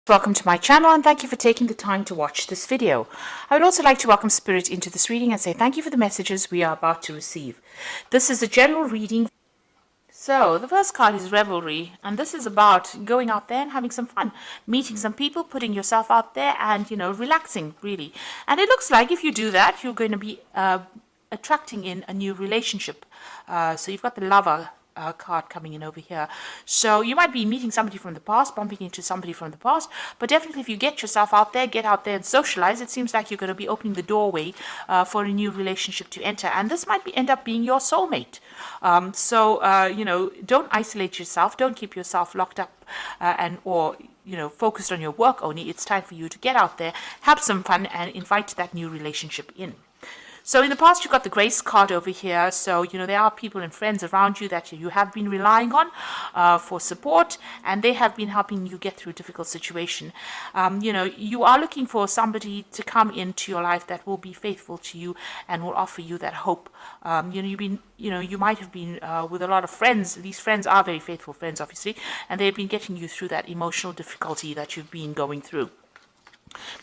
Welcome to my channel and thank you for taking the time to watch this video. I would also like to welcome Spirit into this reading and say thank you for the messages we are about to receive. This is a general reading. So the first card is Revelry, and this is about going out there and having some fun, meeting some people, putting yourself out there and, relaxing really. And it looks like if you do that, you're going to be attracting in a new relationship. So you've got the Lover card coming in over here. So you might be meeting somebody from the past, bumping into somebody from the past, but definitely if you get yourself out there, get out there and socialize, it seems like you're going to be opening the doorway for a new relationship to enter. And this might end up being your soulmate. Don't isolate yourself. Don't keep yourself locked up or focused on your work only. It's time for you to get out there, have some fun, and invite that new relationship in. So in the past, you've got the Grace card over here. So, there are people and friends around you that you have been relying on for support, and they have been helping you get through a difficult situation. You are looking for somebody to come into your life that will be faithful to you and will offer you that hope. You might have been with a lot of friends. These friends are very faithful friends, obviously, and they've been getting you through that emotional difficulty that you've been going through.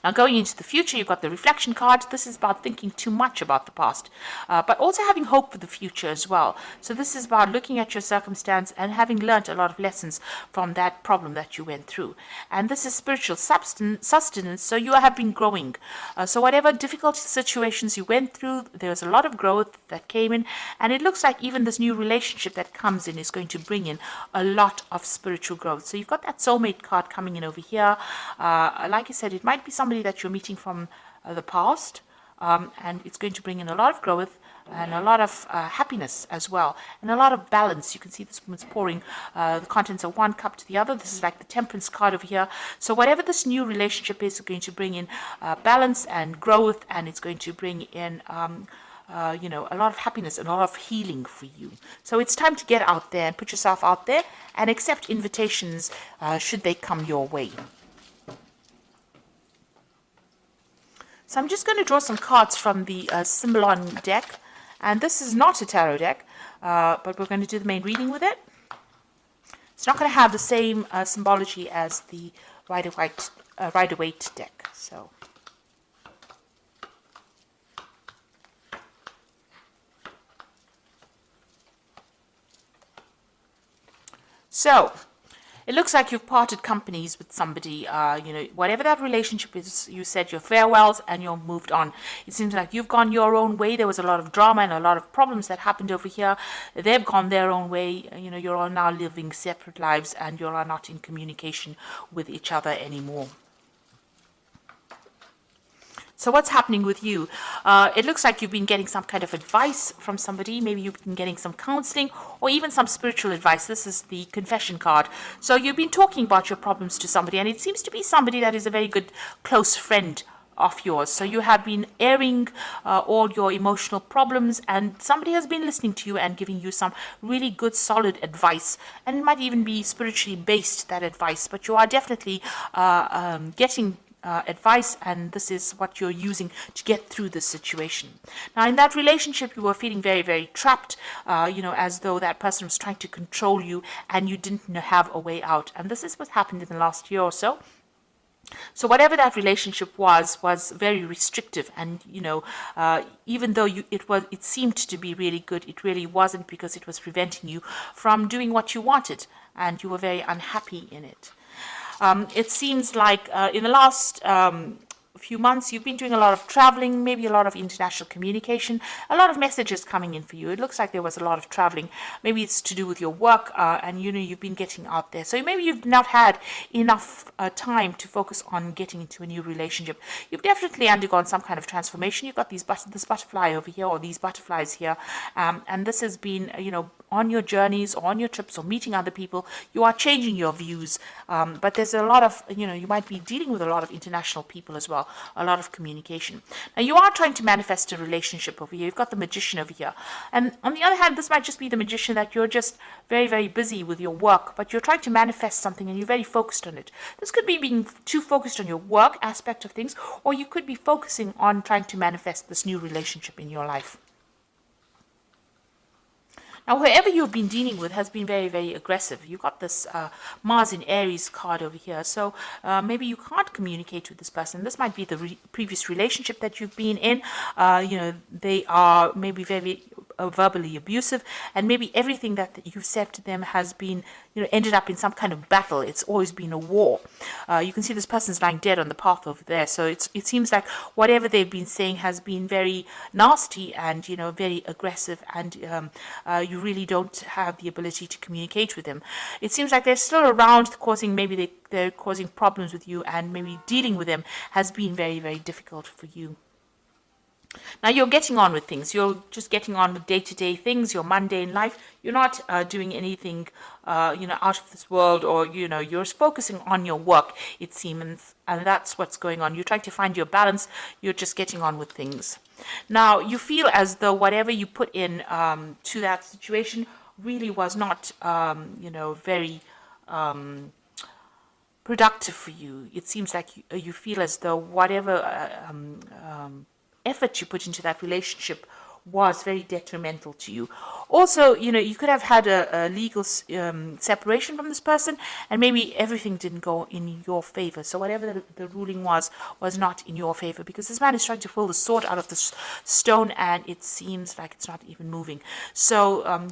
Now, going into the future, you've got the Reflection card. This is about thinking too much about the past, but also having hope for the future as well. So this is about looking at your circumstance and having learned a lot of lessons from that problem that you went through. And this is spiritual sustenance, so you have been growing. So whatever difficult situations you went through, there's a lot of growth that came in, and it looks like even this new relationship that comes in is going to bring in a lot of spiritual growth. So you've got that soulmate card coming in over here. Like I said, it might be somebody that you're meeting from the past, and it's going to bring in a lot of growth and a lot of happiness as well, and a lot of balance. You can see this woman's pouring the contents of one cup to the other. This is like the Temperance card over here. So whatever this new relationship is going to bring in balance and growth, and it's going to bring in a lot of happiness and a lot of healing for you. So it's time to get out there and put yourself out there and accept invitations should they come your way. So I'm just going to draw some cards from the Symbolon deck, and this is not a tarot deck, but we're going to do the main reading with it. It's not going to have the same symbology as the Rider-Waite deck. So it looks like you've parted companies with somebody, whatever that relationship is, you said your farewells and you're moved on. It seems like you've gone your own way. There was a lot of drama and a lot of problems that happened over here. They've gone their own way. You're all now living separate lives and you're not in communication with each other anymore. So what's happening with you? It looks like you've been getting some kind of advice from somebody. Maybe you've been getting some counseling or even some spiritual advice. This is the Confession card. So you've been talking about your problems to somebody, and it seems to be somebody that is a very good close friend of yours. So you have been airing all your emotional problems, and somebody has been listening to you and giving you some really good solid advice, and it might even be spiritually based, that advice, but you are definitely getting advice, and this is what you're using to get through this situation. Now, in that relationship, you were feeling very, very trapped, as though that person was trying to control you and you didn't have a way out. And this is what happened in the last year or so. So whatever that relationship was very restrictive, and even though it seemed to be really good, it really wasn't, because it was preventing you from doing what you wanted, and you were very unhappy in it. It seems like in the last few months you've been doing a lot of traveling, maybe a lot of international communication, a lot of messages coming in for you. It looks like there was a lot of traveling. Maybe it's to do with your work, and you've been getting out there. So maybe you've not had enough time to focus on getting into a new relationship. You've definitely undergone some kind of transformation. You've got this butterfly over here, or these butterflies here, and this has been on your journeys or on your trips or meeting other people. You are changing your views, but there's a lot of you might be dealing with a lot of international people as well, a lot of communication. Now, you are trying to manifest a relationship over here. You've got the Magician over here, and on the other hand, this might just be the Magician that you're just very, very busy with your work, but you're trying to manifest something and you're very focused on it. This could be being too focused on your work aspect of things, or you could be focusing on trying to manifest this new relationship in your life. Now, whoever you've been dealing with has been very, very aggressive. You got this Mars in Aries card over here. So maybe you can't communicate with this person. This might be the previous relationship that you've been in. They are maybe very verbally abusive, and maybe everything that you've said to them has been, ended up in some kind of battle. It's always been a war. You can see this person's lying dead on the path over there. So it seems like whatever they've been saying has been very nasty and, very aggressive, and you really don't have the ability to communicate with them. It seems like they're still around, causing, maybe they're causing problems with you, and maybe dealing with them has been very, very difficult for you. Now you're getting on with things. You're just getting on with day-to-day things, your mundane life. You're not doing anything, out of this world, or, you're focusing on your work, it seems, and that's what's going on. You're trying to find your balance. You're just getting on with things. Now you feel as though whatever you put in to that situation really was not, very productive for you. It seems like you feel as though whatever effort you put into that relationship was very detrimental to you. Also, you could have had a legal separation from this person, and maybe everything didn't go in your favor. So whatever the ruling was not in your favor, because this man is trying to pull the sword out of the stone, and it seems like it's not even moving. So,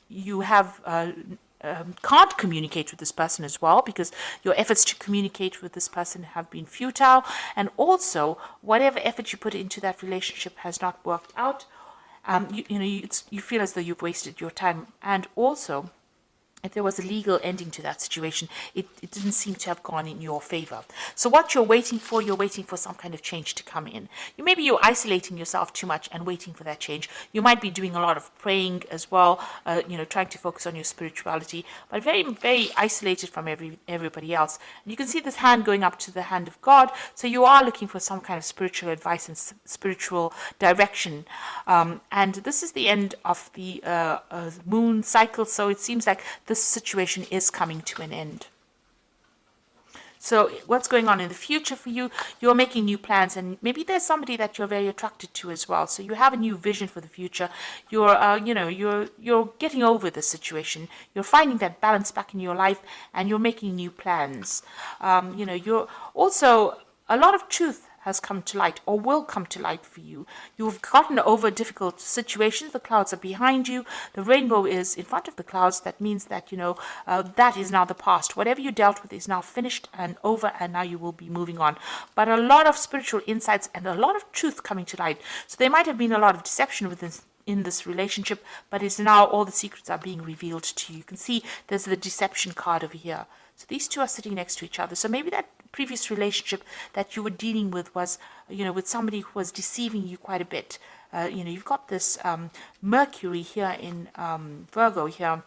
you have can't communicate with this person as well, because your efforts to communicate with this person have been futile, and also whatever effort you put into that relationship has not worked out. You feel as though you've wasted your time, and also if there was a legal ending to that situation, it didn't seem to have gone in your favor. So what you're waiting for some kind of change to come in. Maybe you're isolating yourself too much and waiting for that change. You might be doing a lot of praying as well, trying to focus on your spirituality, but very, very isolated from everybody else. And you can see this hand going up to the hand of God. So you are looking for some kind of spiritual advice and spiritual direction. And this is the end of the moon cycle. So it seems like this situation is coming to an end. So what's going on in the future for you? You're making new plans, and maybe there's somebody that you're very attracted to as well. So you have a new vision for the future. You're getting over the situation. You're finding that balance back in your life, and you're making new plans. You're also, a lot of truth has come to light, or will come to light for you. You've gotten over difficult situations. The clouds are behind you. The rainbow is in front of the clouds. That means that, that is now the past. Whatever you dealt with is now finished and over, and now you will be moving on. But a lot of spiritual insights and a lot of truth coming to light. So there might have been a lot of deception in this relationship, but it's now all the secrets are being revealed to you. You can see there's the deception card over here. So these two are sitting next to each other. So maybe that previous relationship that you were dealing with was, with somebody who was deceiving you quite a bit. You've got this Mercury here in Virgo here.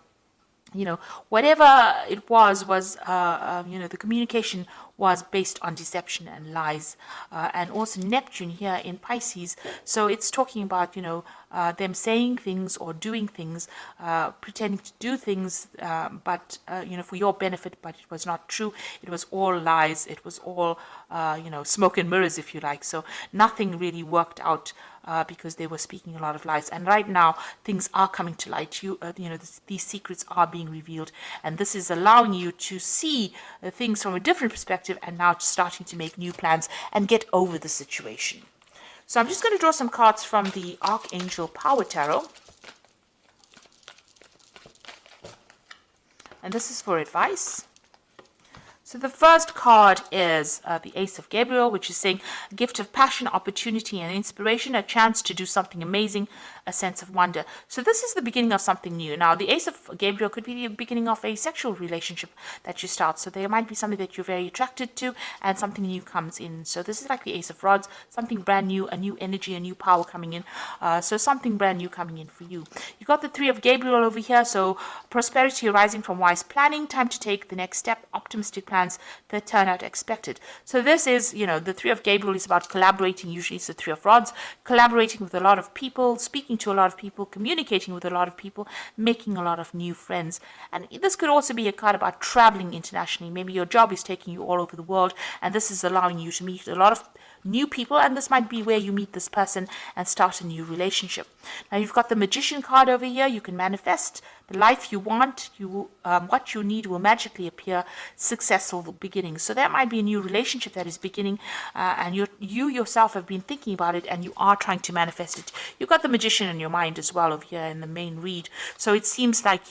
Whatever it was, the communication was based on deception and lies. And also Neptune here in Pisces. So it's talking about, them saying things or doing things, pretending to do things, but, for your benefit, but it was not true. It was all lies. It was all, smoke and mirrors, if you like. So nothing really worked out. Because they were speaking a lot of lies, and right now things are coming to light. These secrets are being revealed, and this is allowing you to see things from a different perspective, and now starting to make new plans and get over the situation. So I'm just going to draw some cards from the Archangel Power Tarot, and this is for advice. So the first card is the Ace of Gabriel, which is saying a gift of passion, opportunity, and inspiration, a chance to do something amazing, a sense of wonder. So this is the beginning of something new. Now, the Ace of Gabriel could be the beginning of a sexual relationship that you start. So there might be something that you're very attracted to, and something new comes in. So this is like the Ace of Rods, something brand new, a new energy, a new power coming in. So something brand new coming in for you. You got the Three of Gabriel over here. So prosperity arising from wise planning, time to take the next step, optimistic plans that turn out expected. So this is, the Three of Gabriel is about collaborating. Usually it's the Three of Rods, collaborating with a lot of people, speaking to a lot of people, communicating with a lot of people, making a lot of new friends. And this could also be a card about traveling internationally. Maybe your job is taking you all over the world, and this is allowing you to meet a lot of new people, and this might be where you meet this person and start a new relationship. Now you've got the Magician card over here. You can manifest the life you want. What you need will magically appear. Successful beginnings. So that might be a new relationship that is beginning, and you yourself have been thinking about it, and you are trying to manifest it. You've got the Magician in your mind as well over here in the main read. So it seems like,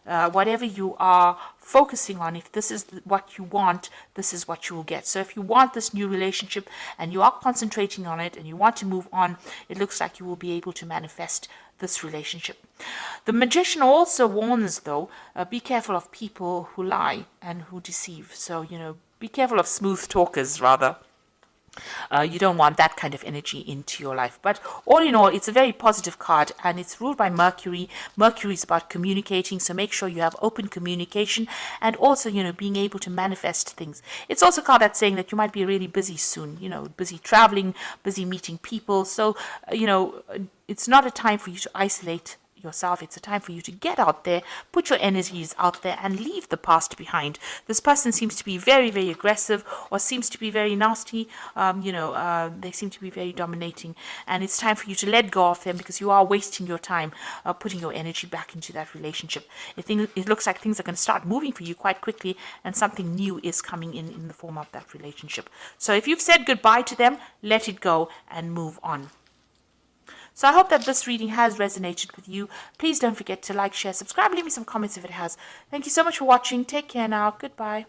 whatever you are focusing on, if this is what you want, this is what you will get. So if you want this new relationship and you are concentrating on it and you want to move on, it looks like you will be able to manifest this relationship. The Magician also warns, though, be careful of people who lie and who deceive. So, be careful of smooth talkers, rather. You don't want that kind of energy into your life. But all in all, it's a very positive card, and it's ruled by Mercury. Mercury is about communicating, so make sure you have open communication, and also, being able to manifest things. It's also a card that's saying that you might be really busy soon, busy traveling, busy meeting people. So, it's not a time for you to isolate yourself. It's a time for you to get out there, put your energies out there, and leave the past behind. This person seems to be very, very aggressive, or seems to be very nasty. They seem to be very dominating, and it's time for you to let go of them, because you are wasting your time putting your energy back into that relationship. It looks like things are going to start moving for you quite quickly, and something new is coming in the form of that relationship. So if you've said goodbye to them, let it go and move on. So I hope that this reading has resonated with you. Please don't forget to like, share, subscribe, leave me some comments if it has. Thank you so much for watching. Take care now. Goodbye.